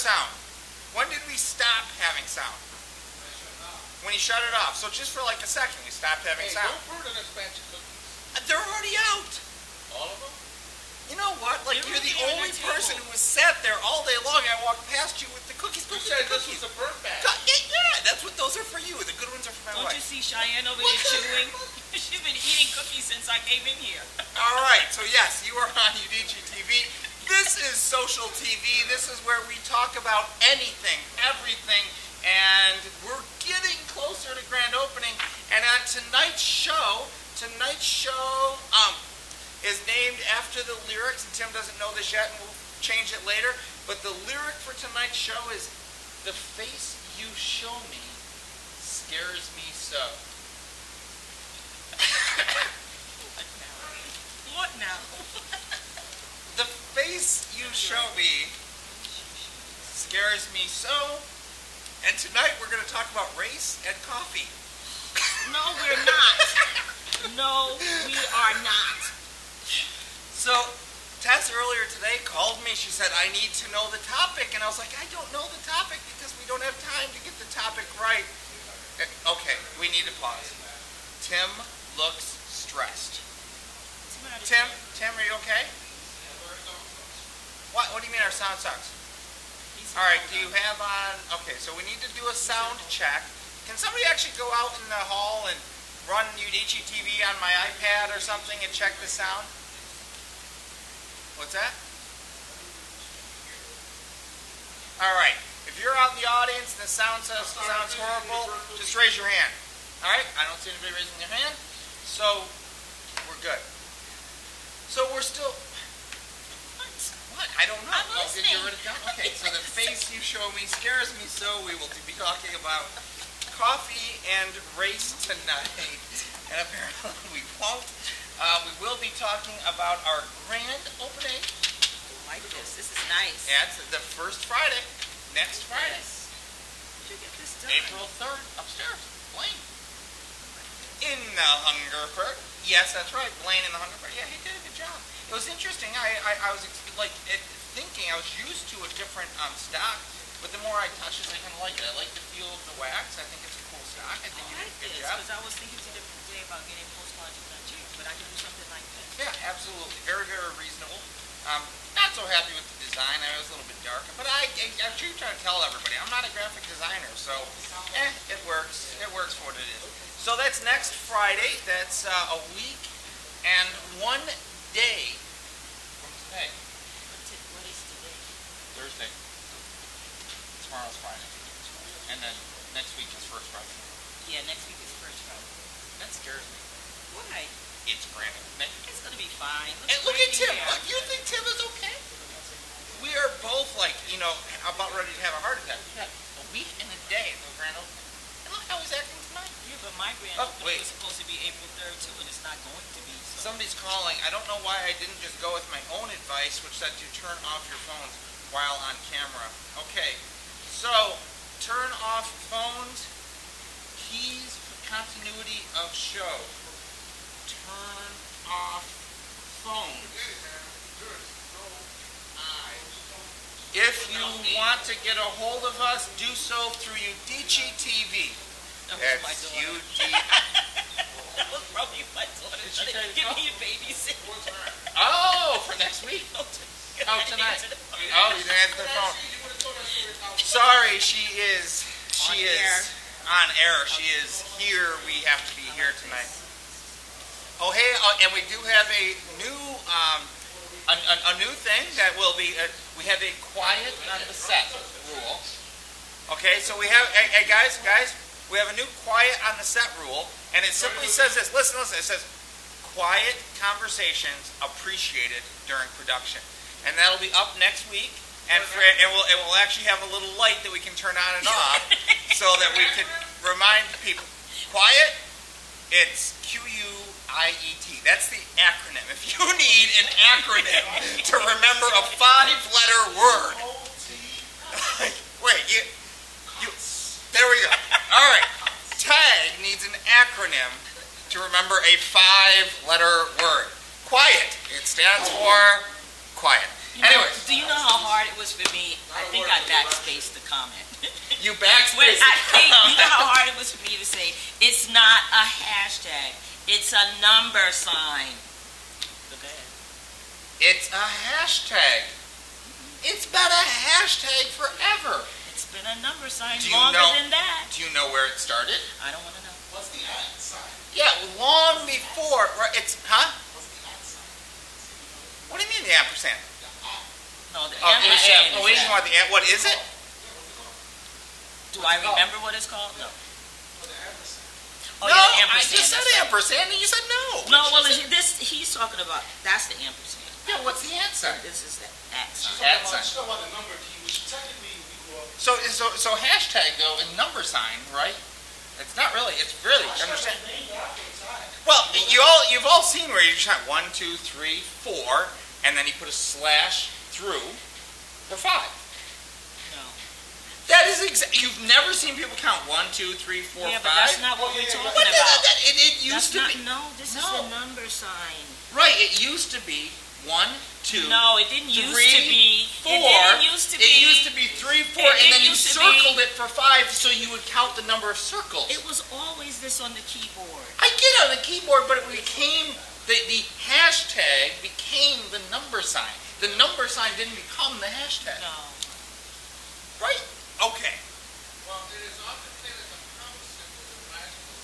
sound? When did we stop having sound? When you shut it off. So just for like a second, we stopped having sound. Don't burn an expansion cookies. They're already out. All of them? You know what? Like, you're the only person who was sat there all day long. I walked past you with the cookies. You said this was a burnt bag. Yeah, that's what those are for you. The good ones are for my wife. Don't you see Cheyenne over there chewing? She's been eating cookies since I came in here. All right, so yes, you are on Udicci.TV. This is social TV. This is where we talk about anything, everything, and we're getting closer to grand opening. And on tonight's show is named after the lyrics, and Tim doesn't know this yet, and we'll change it later, but the lyric for tonight's show is, "The face you show me scares me so." What now? The face you show me scares me so. And tonight we're going to talk about race and coffee. No, we're not. No, we are not. So, Tess earlier today called me. She said, "I need to know the topic." And I was like, "I don't know the topic because we don't have time to get the topic right." Okay, we need to pause. Tim looks stressed. Tim, are you okay? What do you mean our sound sucks? All right, do you have on... Okay, so we need to do a sound check. Can somebody actually go out in the hall and run Udicci.TV on my iPad or something and check the sound? What's that? All right, if you're out in the audience and the sound sounds horrible, just raise your hand. All right, I don't see anybody raising their hand, so we're good. So we're still... What? I don't know. I'm listening. Did you write it down? Okay, so the face you show me scares me so. We will be talking about coffee and race tonight. And apparently we won't. We will be talking about our grand opening. I like this. This is nice. Yeah, it's the first Friday. Next Friday. Yes. Did you get this done? April 3rd. Upstairs. Blaine. In the Hungerford. Yes, that's right. Blaine in the Hungerford. Yeah, he did a good job. It was interesting. I was thinking I was used to a different stock, but the more I touch it, I kind of like it. I like the feel of the wax. I think it's a cool stock. I think you did a good job. Because I was thinking today about getting postcards from Nigeria, but I can do something like this. Yeah, absolutely. Very, very reasonable. Not so happy with the design. I was a little bit darker, but I'm sure trying to tell everybody I'm not a graphic designer, so it works. It works for what it is. So that's next Friday. That's a week and 1 day from today. What is today? Thursday. Tomorrow's Friday. And then next week is first Friday. Yeah, next week is first Friday. That scares me. Why? It's grand opening. It's going to be fine. And look at Tim. Look, you think Tim is okay? We are both like, about ready to have a heart attack. We got a week and a day until grand opening. And look how he's acting tonight. Yeah, but my grand opening was supposed to be April 3rd too, and it's not going to be. So. Somebody's calling. I don't know why I didn't just go with my own advice, which said to turn off your phones while on camera. Okay, so turn off phones. Keys for continuity of show. Turn off phones. If you want to get a hold of us, do so through Udicci.TV. That's UD. That was probably my daughter. Give me a babysit. Oh, for next week. Oh, tonight. Oh, you didn't answer the phone. Sorry, she is on air. She is here. We have to be here tonight. Oh, hey, and we do have a new thing that will be. We have a quiet on the set rule. Okay, so we have. Hey, guys. We have a new quiet on the set rule, and it simply says this. Listen. It says, "Quiet conversations appreciated during production," and that'll be up next week. And it will actually have a little light that we can turn on and off, so that we can remind people. Quiet. It's QUIET. That's the acronym. If you need an acronym to remember a 5-letter word, wait, you. There we go. All right. TAG needs an acronym to remember a 5-letter word. Quiet. It stands for quiet. Anyways, Do you know how hard it was for me? I think I backspaced the comment. you backspace. You know how hard it was for me to say, it's not a hashtag, it's a number sign. Okay. It's a hashtag. It's been a hashtag forever. It's been a number sign Do you longer know- than that. Do you know where it started? I don't want to know. What's the at sign? Yeah, long before. Right, it's huh? What's the at sign? What do you mean the ampersand? No, the Oh, ampersand oh, is you that. want the what is it? Do I remember what it's called? No. Oh, the ampersand. Oh, no, yeah, I ampersand. just said that's right. ampersand and you said no. No, well, he's talking about, that's the ampersand. Yeah, what's the at sign? This is the at She's sign. At sign. talking about the number key, which technically we grew up. So hashtag though and number sign, right? It's not really. It's really. Understand? Well, you've all seen where you just have 1, 2, 3, 4, and then you put a slash through for 5. No. That is you've never seen people count 1, 2, 3, 4, 5. Yeah, but that's not what we're talking But about. it used That's to be. not, no, this is No. the number sign. Right. It used to be 1, 2. No, it didn't used 3, to be. 4. It didn't used to be. It used to be 3, 4, It and then you used to circled be- it for 5, so you would count the number of circles. It was always this on the keyboard. I get on the keyboard, but it became the hashtag became the number sign. The number sign didn't become the hashtag, No. right? Okay. Well, it is often said as a pound symbol that rational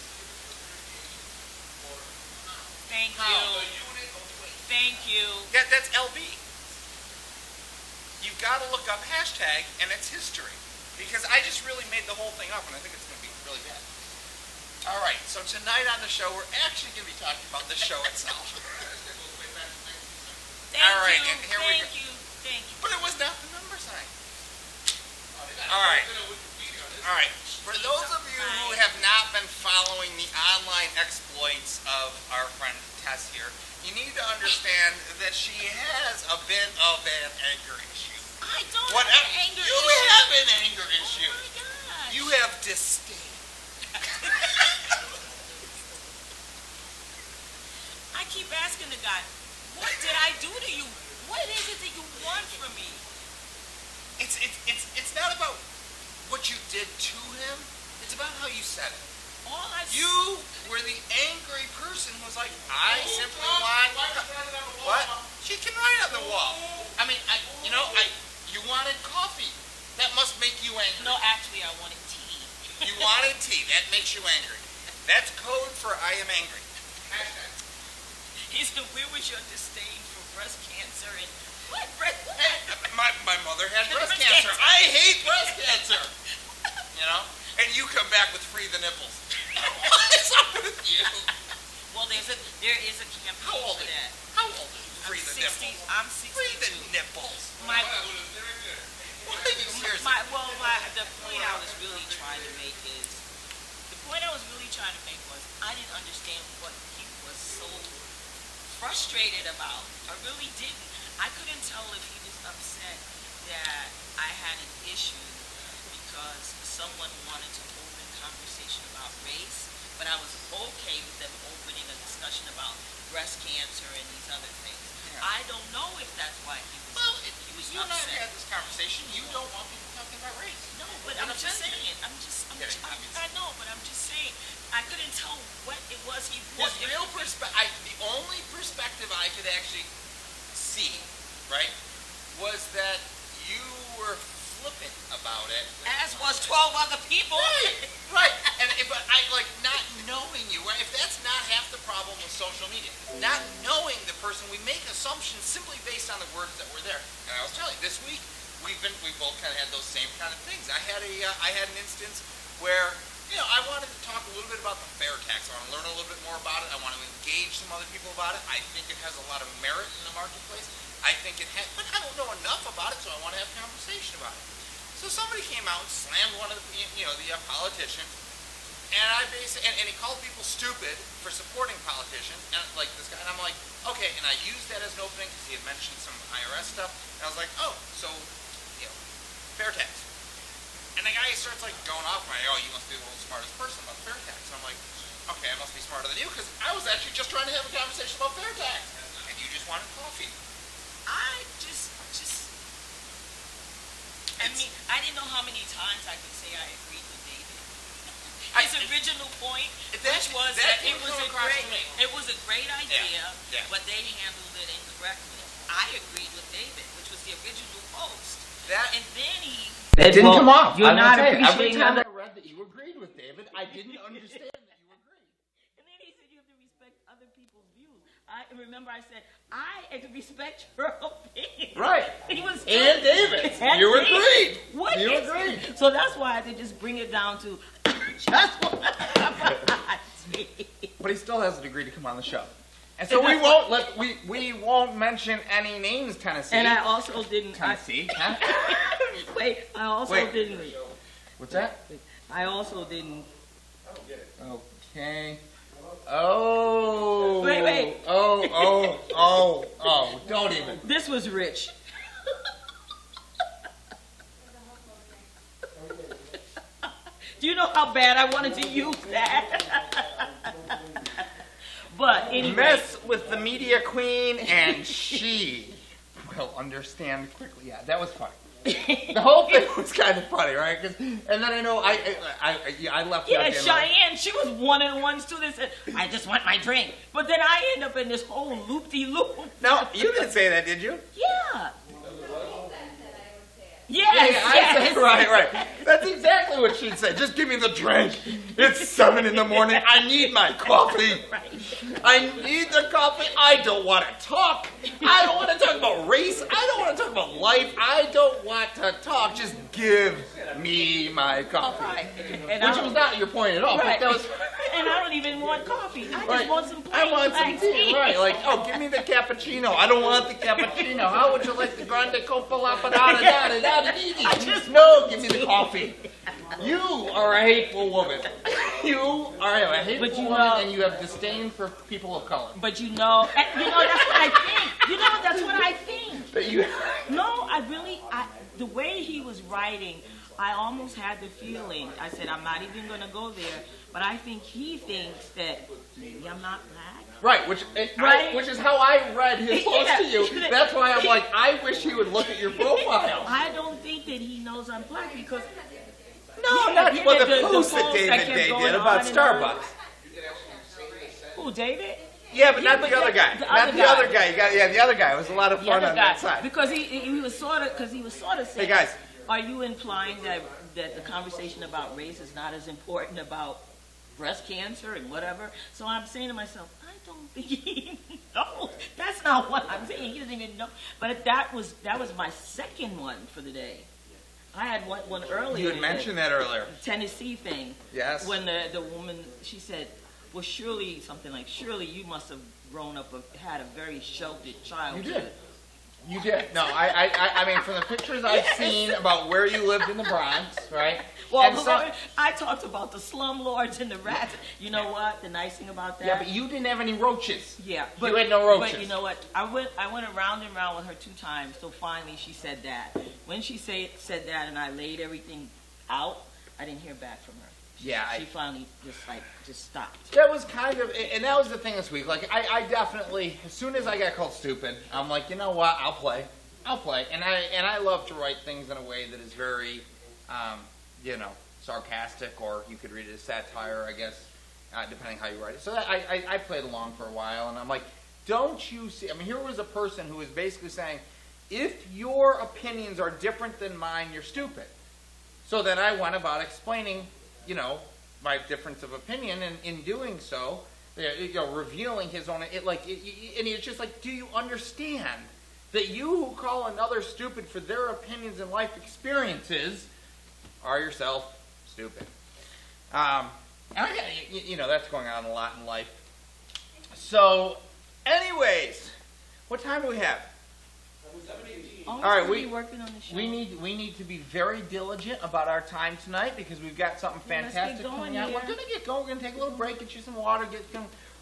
abbreviation for pound. Thank How? The you. unit of weight. Thank you. Yeah, that's LB. You've got to look up hashtag and its history because I just really made the whole thing up, and I think it's going to be really bad. All right, so tonight on the show, we're actually going to be talking about the show itself. That goes way back to 1970. Thank All right, you. and here we Thank go. you. Thank you. But it was not the number sign. Oh, they got All right. a Wikipedia on this. All right. For those of you who have not been following the online exploits of our friend Tess here, you need to understand that she has a bit of an anger issue. I don't What have an anger you issue. have an anger Oh issue. my gosh. You have disdain. I keep asking the guy, what did I do to you? What is it that you want from me? It's not about what you did to him. It's about how you said it. All I You were the angry person who was like, I simply want. Why is it on the wall? What? She can write on the wall. I mean, you wanted coffee. That must make you angry. No, actually, I wanted tea. You wanted tea. That makes you angry. That's code for I am angry. Hashtag. He said, where was your disdain for breast cancer and what? Breast My mother had breast cancer. I hate breast cancer. You know? And you come back with free the nipples. What is up with you? Well, there is a campaign How old for are you? that. How old are you? Free the 60, nipples. I'm 60. Free the nipples. My, What are you seriously? the point I was really trying to make is, I didn't understand what he was so frustrated about. I really didn't. I couldn't tell if he was upset that I had an issue because someone wanted to open conversation about race, but I was okay with them opening a discussion about breast cancer and these other things. Yeah. I don't know if that's why he was, Well, he was you and I have upset. had this conversation. You don't want people talking about race. No, but You're I'm just offended. saying. I know, but I'm just saying. I couldn't tell what it was he His real perspective, the only perspective I could actually see, right, was that you were flippant about it. As was 12 other people. Right. But I like not knowing you. Right? If that's not half the problem with social media, not knowing the person, we make assumptions simply based on the words that were there. And I was telling you, this week we both kind of had those same kind of things. I had an instance where I wanted to talk a little bit about the fair tax. I want to learn a little bit more about it. I want to engage some other people about it. I think it has a lot of merit in the marketplace. I think it has, but I don't know enough about it, so I want to have a conversation about it. So somebody came out and slammed one of the politicians, and and he called people stupid for supporting politicians, and like this guy, and I'm like, okay, and I used that as an opening because he had mentioned some IRS stuff, and I was like, oh, so fair tax. And the guy starts like going off, and you must be the world's smartest person about fair tax. And I'm like, okay, I must be smarter than you because I was actually just trying to have a conversation about fair tax, and you just wanted coffee. I just. I mean, I didn't know how many times I could say I agreed with David. His original point, which was that it was a great idea, but they handled it incorrectly. I agreed with David, which was the original post. And then he... It didn't come off. You're not every appreciating time I read that you agreed with David, I didn't understand that you agreed. And then he said you have to respect other people's views. I remember I said, I respect your opinion. Right. He was and David. And you David. agreed. What you is agreed. it? So that's why I had to just bring it down to just what I did. But he still hasn't agreed to come on the show. And so we won't mention any names, Tennessee. And I also didn't. Tennessee. Huh? Wait, I also didn't. What's that? I also didn't. Okay. Oh. Wait. Oh. Don't even. This was rich. Do you know how bad I wanted to use that? But anyway. Mess with the media queen and she will understand quickly. Yeah, that was funny. The whole thing was kind of funny, right? And then I know I left. Yeah, Cheyenne, she was one of the ones too that said, "I just want my drink," but then I end up in this whole loop-de-loop. No, you didn't say that, did you? Yeah. Yes. Right. That's exactly what she'd say. Just give me the drink. It's 7 in the morning. I need my coffee. Right. I need the coffee. I don't want to talk. I don't want to talk about race. I don't want to talk about life. I don't want to talk. Just give me my coffee. Right. Which was not your point at all. Right. But that was. And I don't even want coffee. I just want some plain I want some black tea. Right. Like, oh, give me the cappuccino. I don't want the cappuccino. How would you like the grande copa No, give me the coffie. You are a hateful woman. You are a hateful woman, and you have disdain for people of color. But that's what I think. That's what I think. That you. No, the way he was writing, I almost had the feeling. I said, I'm not even going to go there, but I think he thinks that maybe I'm not black. Right, which is how I read his post to you. That's why I'm like, I wish he would look at your profile. I don't think that he knows I'm black because... No, not the post that David Day did about Starbucks. Who, David? Yeah, but not the other guy. Not the other guy. The other guy. It was a lot of fun on that side. Because he was sort of saying, hey guys, are you implying that the conversation about race is not as important about breast cancer and whatever? So I'm saying to myself, I don't think he knows. That's not what I'm saying. He doesn't even know. But that was my second one for the day. I had one earlier. You had mentioned that earlier. Tennessee thing. Yes. When the woman, she said, well, surely you must have grown up, had a very sheltered childhood. You did. No, I mean, from the pictures I've seen about where you lived in the Bronx, right? Well, I talked about the slumlords and the rats. You know what? The nice thing about that. Yeah, but you didn't have any roaches. Yeah, you had no roaches. But you know what? I went around and around with her 2 times. So finally, she said that. When she said that, and I laid everything out, I didn't hear back from her. She finally just stopped. That was kind of, and that was the thing this week. Like, I definitely, as soon as I got called stupid, I'm like, you know what? I'll play, and I love to write things in a way that is very, sarcastic, or you could read it as satire, I guess, depending how you write it. So I played along for a while, and I'm like, don't you see? I mean, here was a person who was basically saying, if your opinions are different than mine, you're stupid. So then I went about explaining, my difference of opinion, and in doing so, revealing his own, and it's just like, do you understand that you who call another stupid for their opinions and life experiences are yourself stupid? And that's going on a lot in life. So, anyways, what time do we have? All right, we're working on the show. We need to be very diligent about our time tonight because we've got something fantastic coming out. We're going to get going. We're going to take a little break, get you some water, get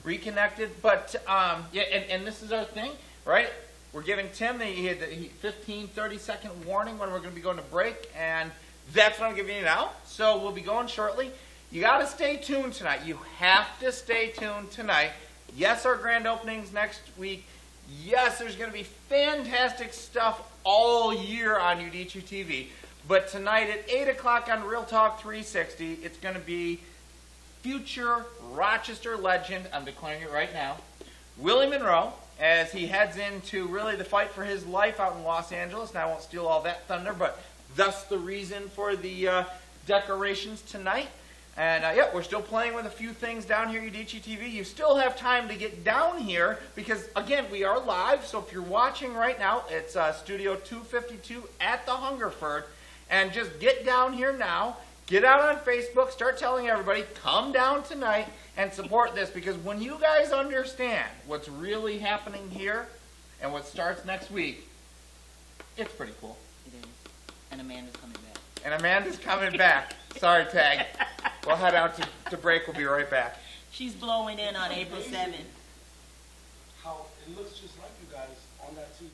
reconnected. But, and this is our thing, right? We're giving Tim the 15, 30-second warning when we're going to be going to break, and that's what I'm giving you now. So we'll be going shortly. You got to stay tuned tonight. You have to stay tuned tonight. Yes, our grand opening's next week. Yes, there's going to be fantastic stuff all year on Udicci.TV. But tonight at 8 o'clock on Real Talk 360, it's going to be future Rochester legend, I'm declaring it right now, Willie Monroe, as he heads into really the fight for his life out in Los Angeles. Now, I won't steal all that thunder, but thus the reason for the decorations tonight. And yeah, we're still playing with a few things down here at Udicci.TV. You still have time to get down here because, again, we are live. So if you're watching right now, it's Studio 252 at the Hungerford. And just get down here now. Get out on Facebook. Start telling everybody, come down tonight and support this. Because when you guys understand what's really happening here and what starts next week, it's pretty cool. It is. And Amanda's coming back. And Amanda's coming back. Sorry, Tag. We'll head out to break. We'll be right back. She's blowing in on April 7th. How it looks just like you guys on that TV.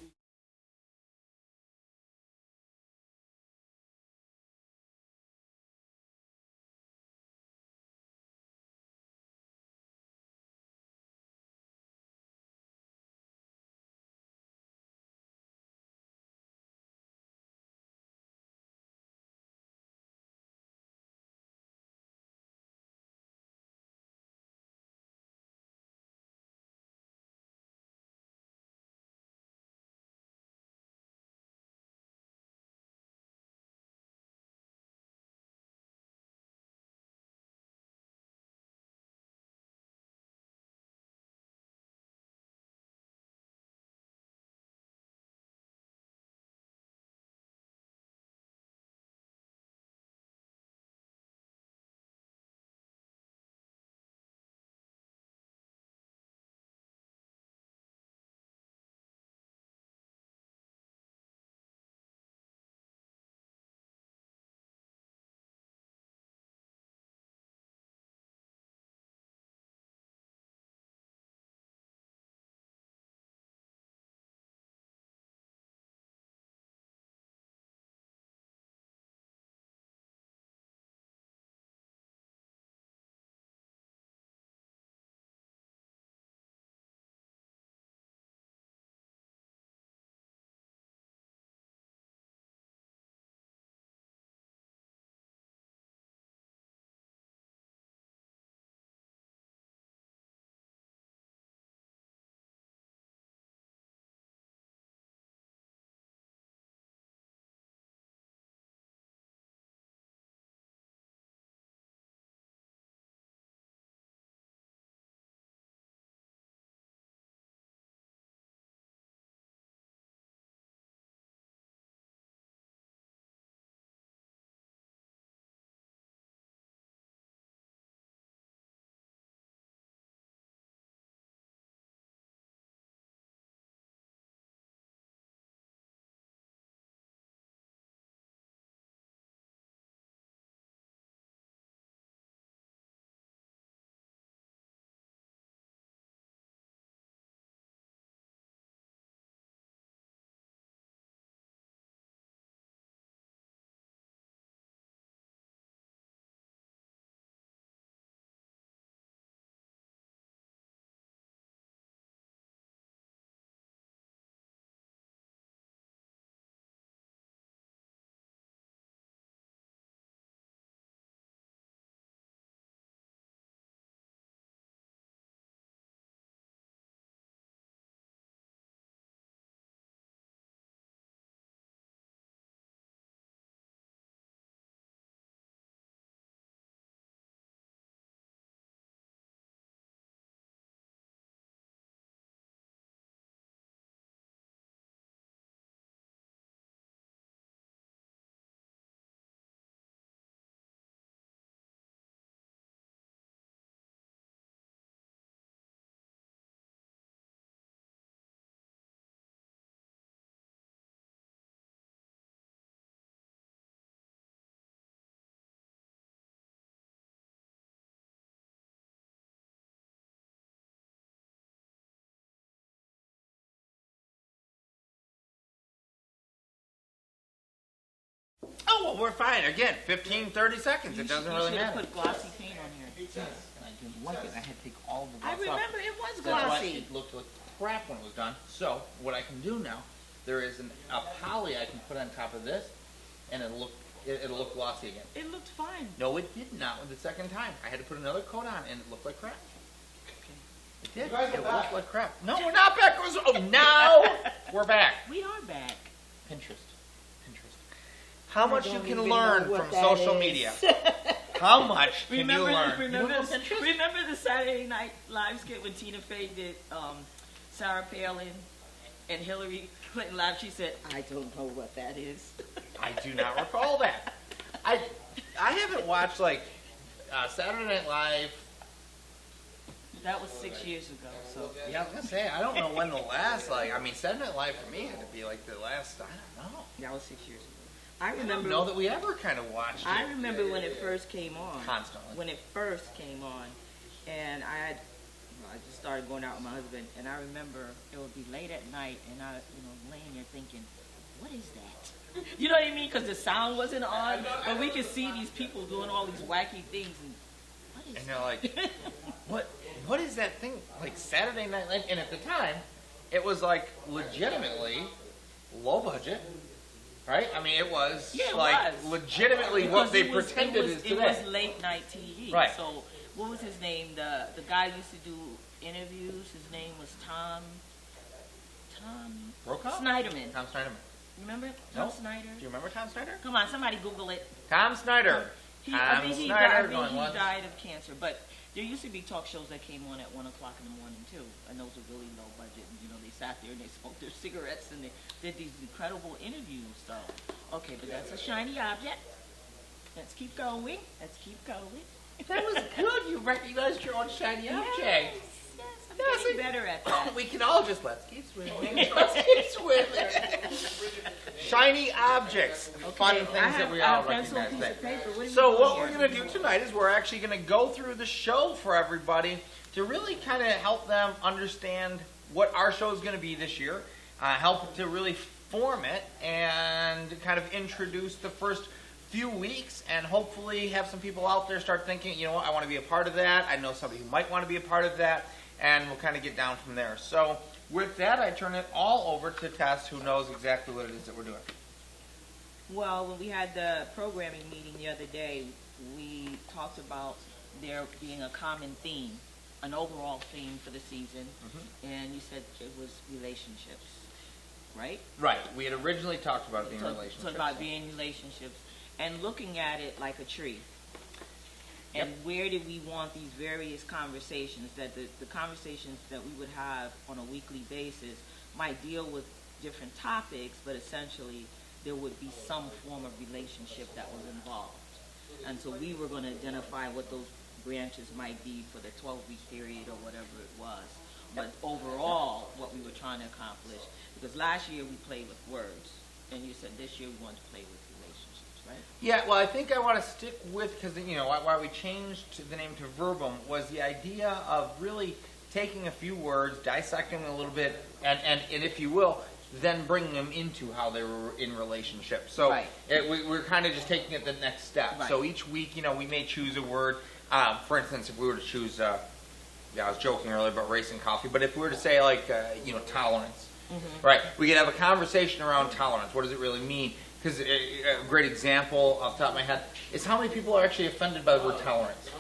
Oh, well, we're fine. Again, 15, 30 seconds. It doesn't really matter. Put glossy paint on here. And I didn't like it. I had to take all the I gloss off. remember it was That's why glossy. it looked like crap when it was done. So what I can do now, there is a poly I can put on top of this, and it'll look glossy again. It looked fine. No, it did not with the second time. I had to put another coat on, and it looked like crap. It did. You guys are It back. looked like crap. No, we're not back. Oh, now we're back. We are back. Pinterest. How much you don't can even learn know what from that social is. media? How much can Remember, you learn? remember, You don't know Pinterest? remember the Saturday Night Live skit when Tina Fey did Sarah Palin and Hillary Clinton live? She said, "I don't know what that is." I do not recall that. I haven't watched like Saturday Night Live. That was 6 years ago. So Yeah, I was gonna say I don't know when the last Saturday Night Live for me had to be like the last. I don't know. that was 6 years ago. I I don't remember. know that we ever kind of watched I it remember when it first came on. constantly. When it first came on, and I just started going out with my husband, and I remember it would be late at night, and I, laying there thinking, what is that? You know what I mean? Because the sound wasn't on, but we could see these people doing all these wacky things, and what is And they're like, what is that thing? Like Saturday Night Live? And at the time, it was like legitimately low budget, right? I mean, it was Yeah, it like was. legitimately Because what they it was- pretended it is was, today. It was late night TV. Right. So what was his name? The guy who used to do interviews. His name was Tom Brokaw? Snyderman. Tom Snyderman. Remember Tom No. Snyder? Do you remember Tom Snyder? Come on, somebody Google it. Tom Snyder. I Tom think he Snyder died, going once. died of cancer. But there used to be talk shows that came on at 1 o'clock in the morning too, and those were really low budget. And, they sat there and they smoked their cigarettes and they did these incredible interviews. So, okay, but that's a shiny object. Let's keep going. Let's keep going. That was good. You recognized your own shiny object. Yes, I'm getting better at that. We can all just let's keep swimming. Let's keep swimming. Shiny objects. Fun things that we all pencil, recognize. piece of paper. What are you So doing what here? we're going to do tonight is we're actually going to go through the show for everybody to really kind of help them understand what our show is going to be this year, help to really form it and kind of introduce the first few weeks and hopefully have some people out there start thinking, you know what, I want to be a part of that. I know somebody who might want to be a part of that, and we'll kind of get down from there. So with that, I turn it all over to Tess, who knows exactly what it is that we're doing. Well, when we had the programming meeting the other day, we talked about there being a common theme, an overall theme for the season, and you said it was relationships, right? Right. We had originally talked about it being relationships. Talked about being relationships and looking at it like a tree. And Yep. where did we want these various conversations, that the conversations that we would have on a weekly basis might deal with different topics, but essentially there would be some form of relationship that was involved. And so we were going to identify what those branches might be for the 12-week period or whatever it was. But overall, what we were trying to accomplish, because last year we played with words, and you said this year we want to play with relationships, right? Yeah, well, I think I want to stick with, because, why we changed the name to Verbum was the idea of really taking a few words, dissecting them a little bit, and if you will, then bringing them into how they were in relationship. So Right. We're kind of just taking it the next step. Right. So each week, we may choose a word. For instance, if we were to choose, I was joking earlier about racing coffee, but if we were to say, like, tolerance, right, we could have a conversation around tolerance. What does it really mean? Because a great example off the top of my head is how many people are actually offended by the word tolerance.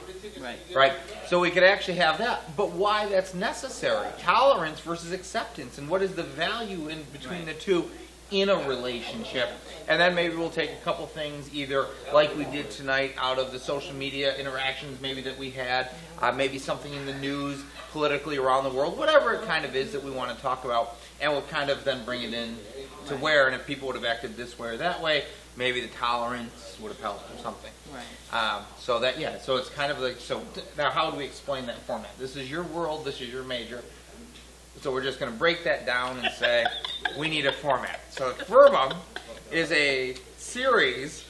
Right. Right? So we could actually have that. But why that's necessary? Tolerance versus acceptance. And what is the value in between the two in a relationship? And then maybe we'll take a couple things, either like we did tonight out of the social media interactions maybe that we had, maybe something in the news politically around the world, whatever it kind of is that we want to talk about. And we'll kind of then bring it in to where, and if people would have acted this way or that way, maybe the tolerance would have helped or something. Right. So it's kind of like, now how do we explain that format? This is your world, this is your major. So we're just going to break that down and say, we need a format. So Verbum is a series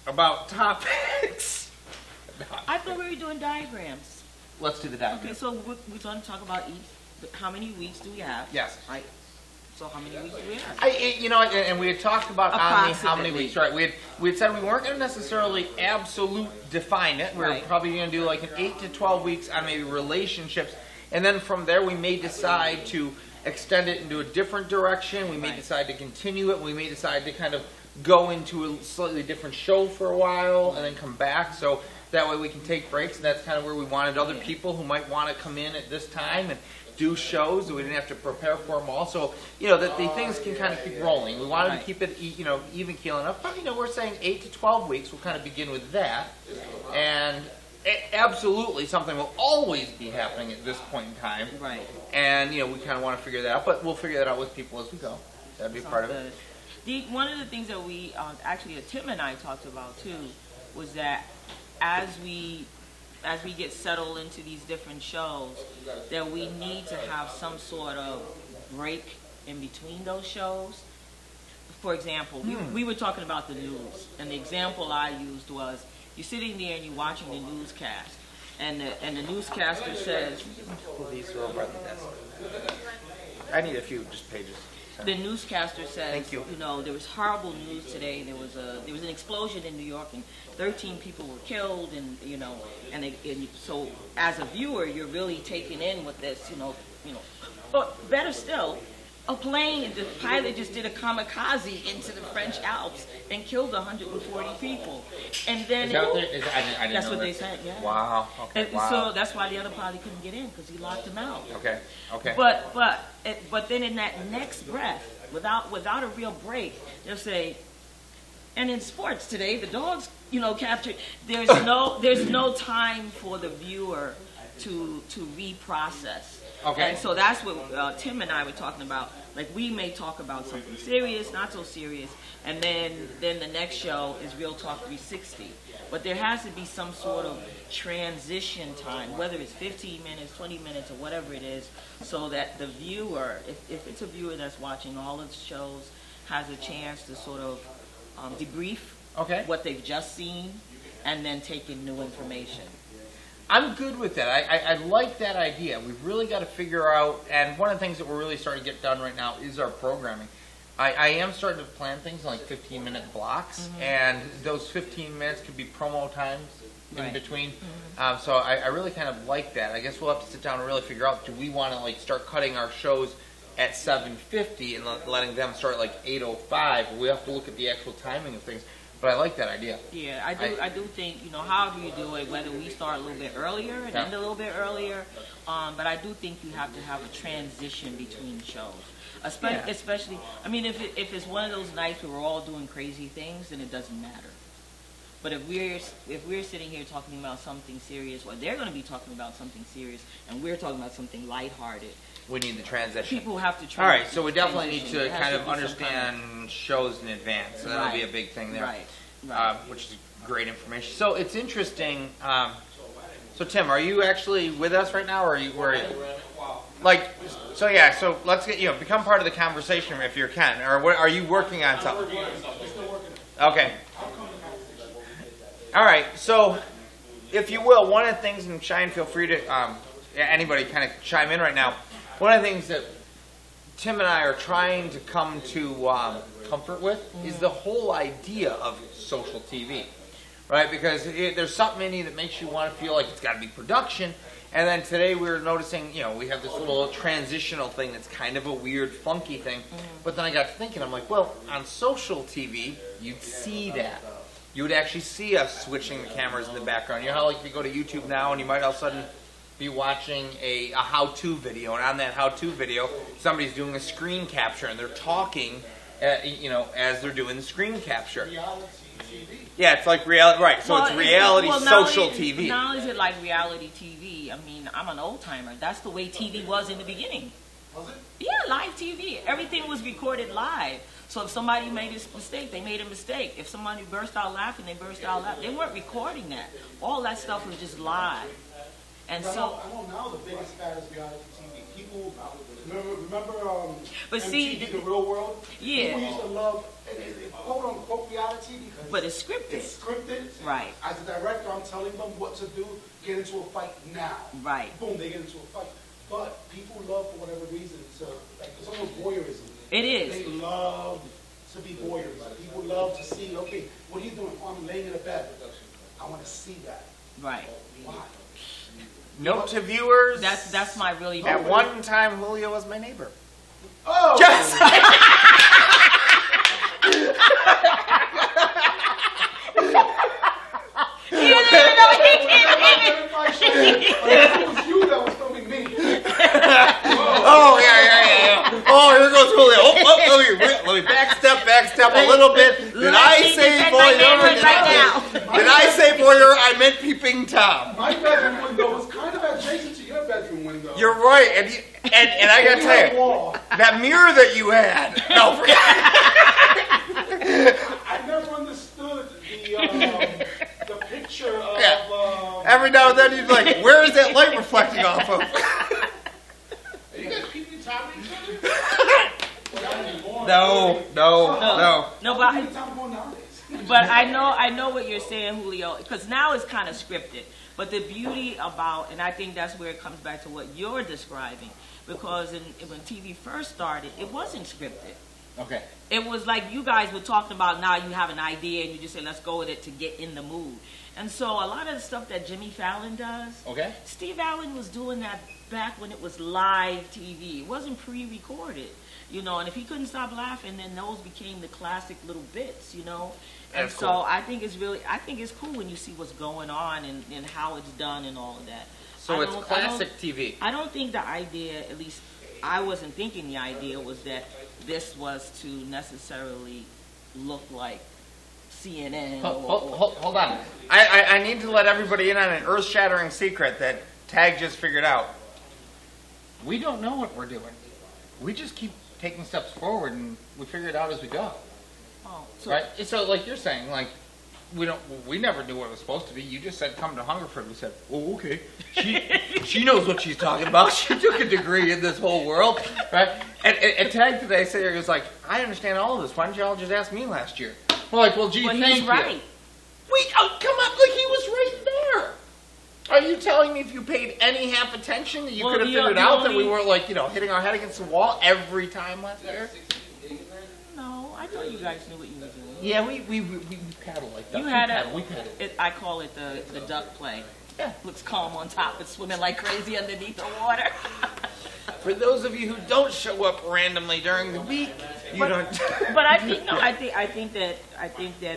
about topics. I thought we were doing diagrams. Let's do the diagram. Okay, so we're going to talk about how many weeks do we have? Yes. Right. So how many weeks do we have? And we had talked about how many Approximately. weeks, right? We had said we weren't going to necessarily absolute define it. We were Right. probably going to do like an 8 to 12 weeks on maybe relationships And then from there, we may decide to extend it into a different direction. We may Right. decide to continue it. We may decide to kind of go into a slightly different show for a while and then come back. So that way we can take breaks. And that's kind of where we wanted other people who might want to come in at this time and do shows that we didn't have to prepare for them all. So, that the things can kind of keep rolling. We wanted to keep it, even keel enough. But, we're saying 8 to 12 weeks. We'll kind of begin with that. And absolutely something will always be happening at this point in time. Right. And, we kind of want to figure that out. But we'll figure that out with people as we go. That'd be part of it. One of the things that we, actually, Tim and I talked about, too, was that as we get settled into these different shows, that we need to have some sort of break in between those shows. For example, we were talking about the news, and the example I used was, you're sitting there and you're watching the newscast, and the newscaster says, These are over at the desk. I need a few just pages. the newscaster says, Thank you. There was horrible news today. There was an explosion in New York, and 13 people were killed, and so as a viewer, you're really taken in with this, But better still, the pilot just did a kamikaze into the French Alps and killed 140 people, and then Is that what I didn't that's know what that. they said. Yeah. Wow. Okay. And Wow. so that's why the other pilot couldn't get in, because he locked him out. Okay. Okay. But then in that next breath, without a real break, they'll say, and in sports today, the dogs, captured. There's no time for the viewer to reprocess. Okay. And so that's what Tim and I were talking about. Like, we may talk about something serious, not so serious, and then the next show is Real Talk 360. But there has to be some sort of transition time, whether it's 15 minutes, 20 minutes, or whatever it is, so that the viewer, if it's a viewer that's watching all of the shows, has a chance to sort of debrief what they've just seen and then take in new information. I'm good with that. I like that idea. We've really got to figure out, and one of the things that we're really starting to get done right now is our programming. I am starting to plan things in like 15-minute blocks, and those 15 minutes could be promo times in between. So I really kind of like that. I guess we'll have to sit down and really figure out, do we want to start cutting our shows at 7:50 and letting them start at like 8:05? We have to look at the actual timing of things. But I like that idea. Yeah, I do think, however you do it, whether we start a little bit earlier and end a little bit earlier, but I do think you have to have a transition between shows. Especially, if it's one of those nights where we're all doing crazy things, then it doesn't matter. But if we're sitting here talking about something serious, or they're going to be talking about something serious, and we're talking about something lighthearted, we need the transition. people have to transition. All right, so we definitely need to There has kind to of be some understand shows in advance. So that'll be a big thing there, Right. which is great information. So it's interesting. So Tim, are you actually with us right now, or where are you? So let's get become part of the conversation if you can, or are you working on something? Okay. All right. So, if you will, one of the things, and Shine, feel free to anybody kind of chime in right now. One of the things that Tim and I are trying to come to comfort with is the whole idea of social TV, right? Because there's something in you that makes you want to feel like it's got to be production. And then today we were noticing, we have this little transitional thing that's kind of a weird, funky thing. But then I got to thinking, I'm like, well, on social TV, you'd see that. You would actually see us switching the cameras in the background. You know how if you go to YouTube now and you might all of a sudden be watching a how-to video, and on that how-to video, somebody's doing a screen capture and they're talking, as they're doing the screen capture. Reality TV. Yeah, it's like reality, right? So it's reality social TV. Not only is it like reality TV. I'm an old timer. That's the way TV was in the beginning. Was it? Yeah, live TV. Everything was recorded live. So if somebody made a mistake, they made a mistake. If somebody burst out laughing, they burst out laughing. They weren't recording that. All that stuff was just live. And so I know now the biggest fad is reality TV. People remember But MTV, see, The Real World? yeah. People used to love quote unquote reality because But it's scripted. It's scripted. Right. As a director, I'm telling them what to do. Get into a fight now. Right. Boom, they get into a fight. But people love, for whatever reason, it's almost voyeurism. It is. They love to be voyeurs. People love to see, okay, what are you doing? Oh, I'm laying in a bed. I want to see that. Right. Note to viewers. That's my really. At one time, Julio was my neighbor. Oh! Just. You didn't even know he did it. It was you that was filming me. Oh, yeah. Oh, here goes Julio. Let me backstep a little bit. Did I say voyeur? Did I say voyeur? I meant peeping Tom. My bedroom window was kind of adjacent to your bedroom window. You're right, and I gotta tell you, that mirror that you had. No, forget. I never understood the picture of. Yeah. Every now and then you'd be like, where is that light reflecting off of? Are you guys peeping Tom at each other? No. No, but I know what you're saying, Julio, because now it's kind of scripted. But the beauty about, and I think that's where it comes back to what you're describing, because when TV first started, it wasn't scripted. Okay. It was like you guys were talking about, now you have an idea and you just say, let's go with it to get in the mood. And so a lot of the stuff that Jimmy Fallon does, Okay. Steve Allen was doing that back when it was live TV. It wasn't pre-recorded, and if he couldn't stop laughing, then those became the classic little bits, And That's so cool. I think it's cool when you see what's going on and how it's done and all of that. So it's classic TV. I don't think the idea, at least I wasn't thinking the idea was that this was to necessarily look like CNN. Hold on. I need to let everybody in on an earth-shattering secret that Tag just figured out. We don't know what we're doing. We just keep taking steps forward, and we figure it out as we go. Oh, so Right? So, like you're saying, like we never knew what it was supposed to be. You just said come to Hungerford. We said, oh, okay. She knows what she's talking about. She took a degree in this whole world, right? And Tag today said he was like, I understand all of this. Why didn't y'all just ask me last year? We're like, well, gee, thank he's you. right. Come on, like he was right there. Are you telling me if you paid any half attention that you Well, could have figured out that we weren't like hitting our head against the wall every time last year? No, I thought you guys knew what you were doing. Yeah, we paddle like that. You had we paddle. I call it the duck play. Yeah. Looks calm on top, but swimming like crazy underneath the water. For those of you who don't show up randomly during the week, you don't. But I think that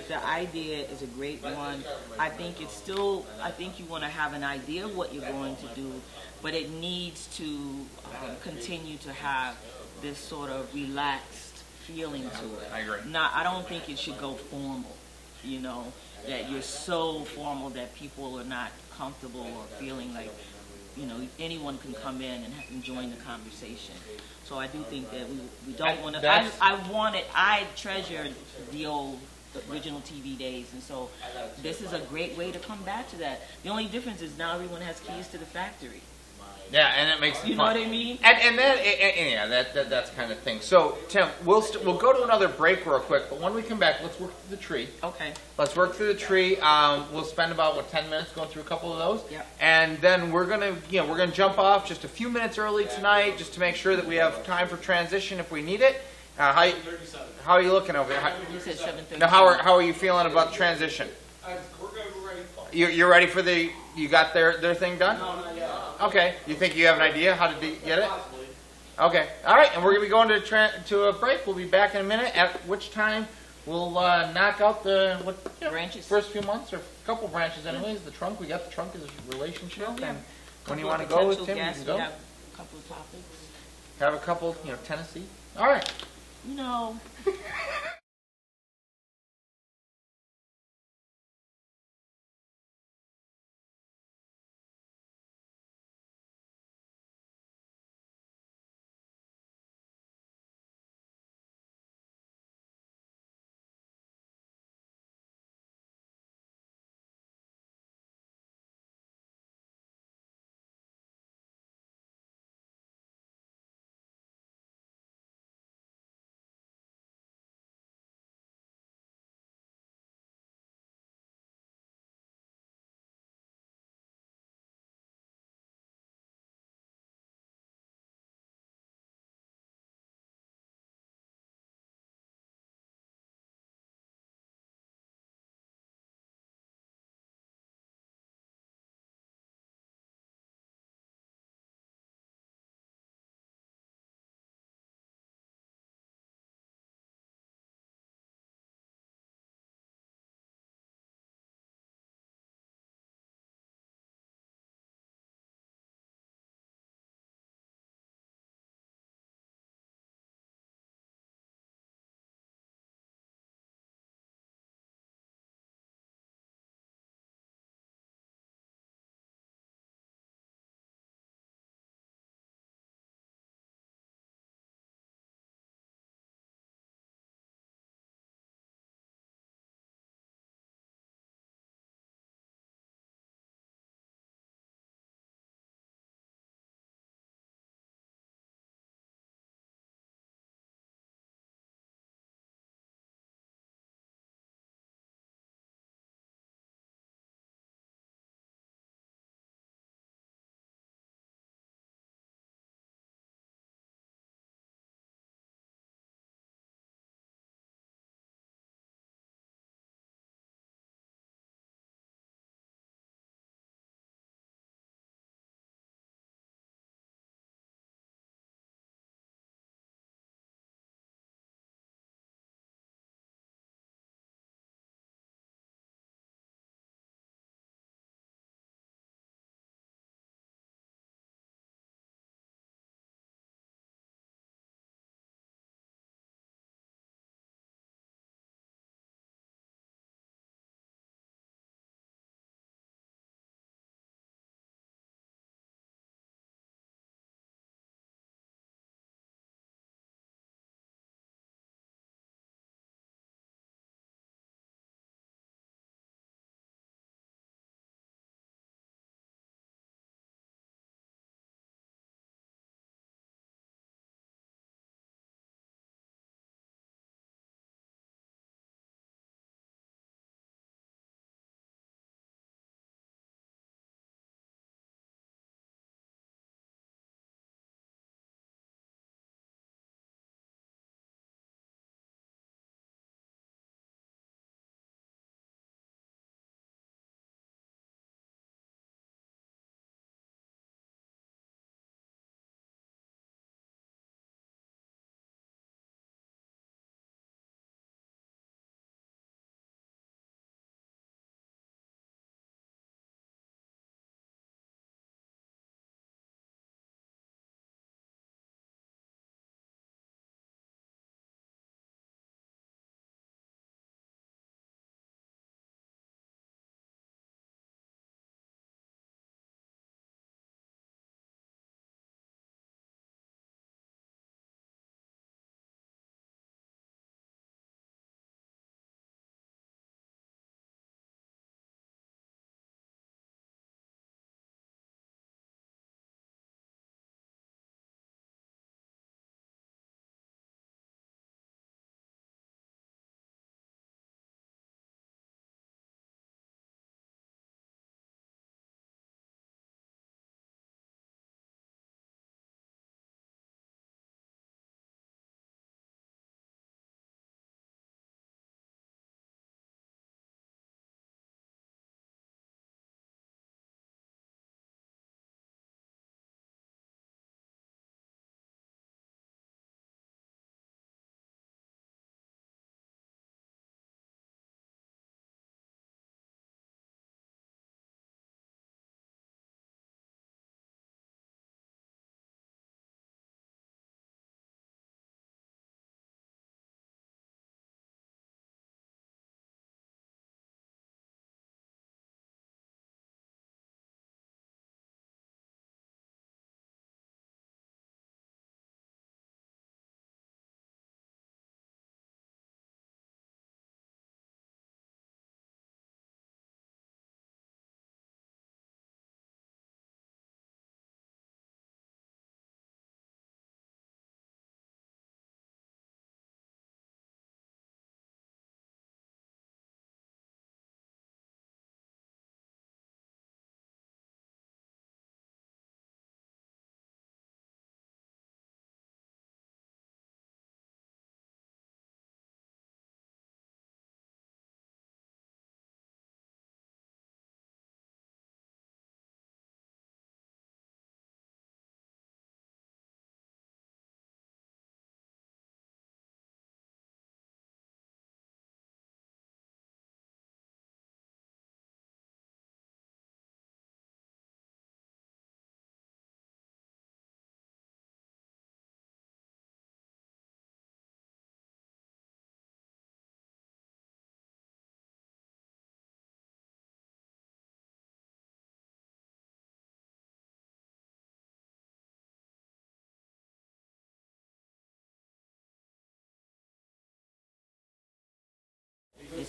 the idea is a great one. I think you want to have an idea of what you're going to do, but it needs to continue to have this sort of relaxed feeling to it. I agree. I don't think it should go formal. That you're so formal that people are not comfortable or feeling like, anyone can come in and join the conversation. So I do think that we don't want to. I treasure the old original TV days, and so this is a great way to come back to that. The only difference is now everyone has keys to the factory. Yeah, and it makes it You know fun. what I mean? And that's kind of thing. So Tim, we'll go to another break real quick, but when we come back, let's work through the tree. Okay. Let's work through the tree. We'll spend about 10 minutes going through a couple of those. Yep. And then we're gonna jump off just a few minutes early tonight, just to make sure that we have time for transition if we need it. How are you looking over there? You said 7:30. Now, how are you feeling about the transition? We're going to be ready for it. You're ready for you got their thing done? No, not yet. Okay. You think you have an idea how to get it? Okay. All right. And we're going to be going to a break. We'll be back in a minute, at which time we'll knock out the Branches. first few months, or a couple branches anyways. The trunk. We got the trunk as a relationship. Well, we have And a when you couple want of to go with potential Tim, you guests. can go. We have a couple of topics. Have a couple, Tennessee. All right.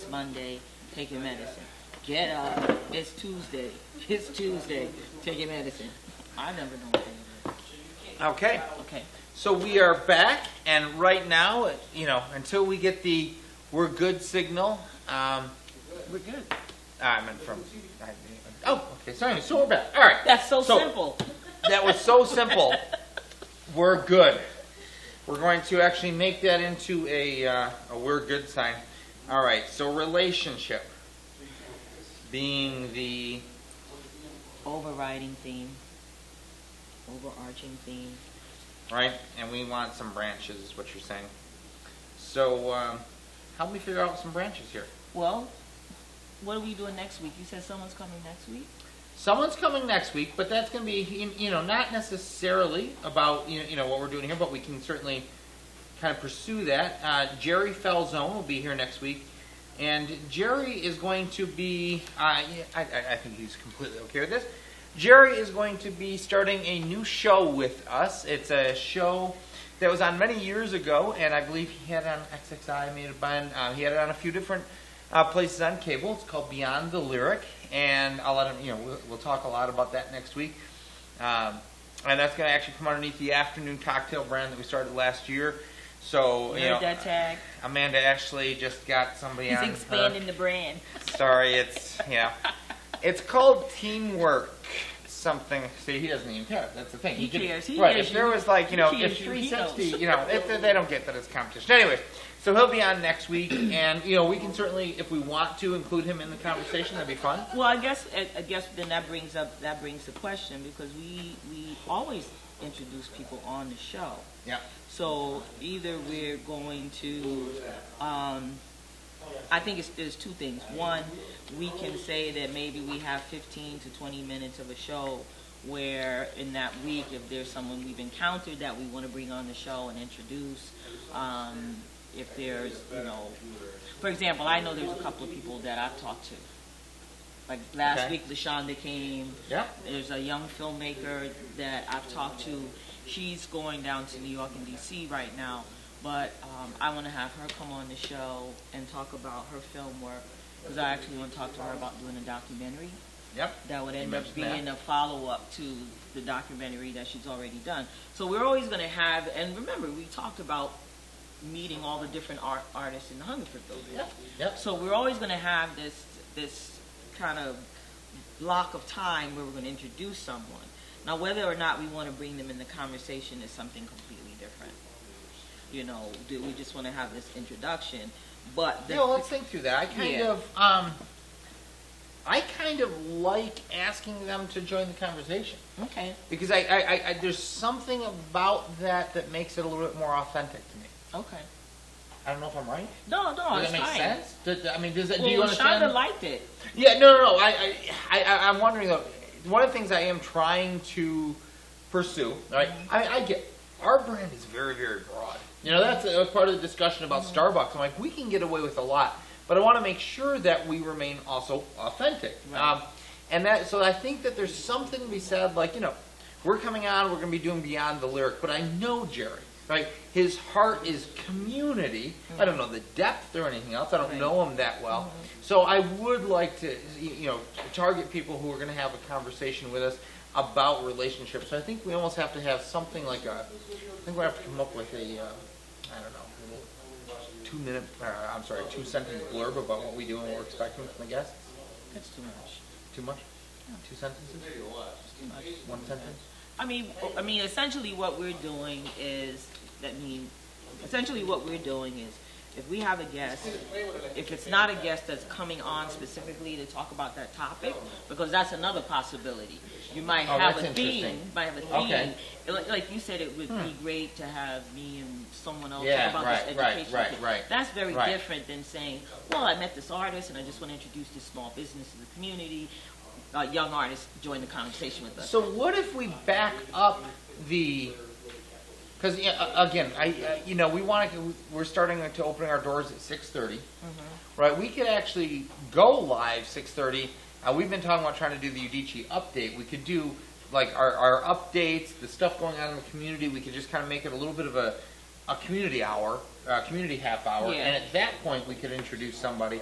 it's Monday, take your medicine. Get up, it's Tuesday, take your medicine. I never know what to do. Okay. Okay. So we are back, and right now, until we get the "we're good" signal, We're good. I meant from. Okay. Sorry. So we're back. All right. That's so simple. That was so simple. We're good. We're going to actually make that into a "we're good" sign. All right. So relationship being the Overriding theme. Overarching theme. right, and we want some branches, is what you're saying. So help me figure out some branches here. Well, what are we doing next week? You said someone's coming next week? Someone's coming next week, but that's going to be, not necessarily about, what we're doing here, but we can certainly kind of pursue that. Jerry Falzone will be here next week, and Jerry is going to be, I think he's completely okay with this. Jerry is going to be starting a new show with us. It's a show that was on many years ago, and I believe he had it on XXI, he had it on a few different places on cable. It's called Beyond the Lyric, and I'll let him, we'll talk a lot about that next week. And that's going to actually come underneath the Afternoon Cocktail brand that we started last year. So, that tag. Amanda actually just got somebody He's on expanding her. the brand. Sorry, it's called Teamwork. Something. See, he doesn't even care. That's the thing. He cares. He right. cares If there you. was like, He if cares you. 360, He knows. they don't get that it's competition. Anyways, so he'll be on next week, and we can certainly, if we want to, include him in the conversation. That'd be fun. Well, I guess then that brings the question, because we always introduce people on the show. Yeah. So either we're going to, I think there's two things. One, we can say that maybe we have 15 to 20 minutes of a show where in that week, if there's someone we've encountered that we want to bring on the show and introduce, if there's, for example, I know there's a couple of people that I've talked to. Like last week, LaShonda came. Yeah. There's a young filmmaker that I've talked to. She's going down to New York and D.C. right now, but I want to have her come on the show and talk about her film work, because I actually want to talk to her about doing a documentary. Yep. That would end up being a follow-up to the documentary that she's already done. So we're always going to have, and remember, we talked about meeting all the different artists in the Hungerford building. Yep. Yep. So we're always going to have this kind of block of time where we're going to introduce someone. Now, whether or not we want to bring them in the conversation is something completely different. Do we just want to have this introduction? But let's think through that. I kind of like asking them to join the conversation. Okay. Because I there's something about that makes it a little bit more authentic to me. Okay. I don't know if I'm right. No, Does it's that make fine. sense? Does that? Well, Do you understand? Shonda liked it. Yeah, no. I'm wondering though. One of the things I am trying to pursue, right? I get our brand is very, very broad. That was part of the discussion about Starbucks. I'm like, we can get away with a lot, but I want to make sure that we remain also authentic. Right. So I think that there's something to be said, like, we're coming on, we're going to be doing Beyond the Lyric, but I know Jerry, right? His heart is community. I don't know the depth or anything else. I don't know him that well. So I would like to, target people who are going to have a conversation with us about relationships. So I think we almost have to have something like I think we have to come up with a, 2-sentence blurb about what we do and what we're expecting from the guests. That's too much. Too much? 2 sentences? Too much. 1 sentence? I mean, essentially what we're doing is if we have a guest, if it's not a guest that's coming on specifically to talk about that topic, because that's another possibility. You might have a theme. Okay. Like you said, it would be great to have me and someone else Yeah, talk about right, this right, education right, thing. right. That's very Right. different than saying, well, I met this artist and I just want to introduce this small business to the community. Young artists join the conversation with us. So what if we back up the? Because again, we're starting to open our doors at 6:30, right? We could actually go live 6:30. We've been talking about trying to do the Udicci update. We could do like our updates, the stuff going on in the community. We could just kind of make it a little bit of a community hour, community half hour, Yeah. and at that point we could introduce somebody.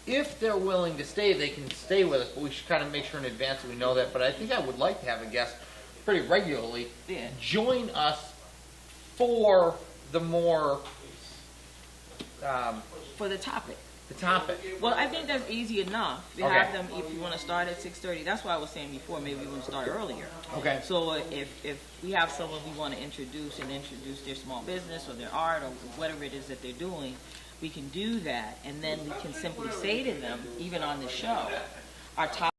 if they're willing to stay, they can stay with us, but we should kind of make sure in advance that we know that. But I think I would like to have a guest pretty regularly Yeah. join us for the more, For the topic. the topic. Well, I think that's easy enough. We Okay. have them if you want to start at 6:30. That's why I was saying before, maybe we want to start earlier. Okay. So if we have someone we want to introduce their small business or their art or whatever it is that they're doing, we can do that, and then we can simply say to them, even on the show, our top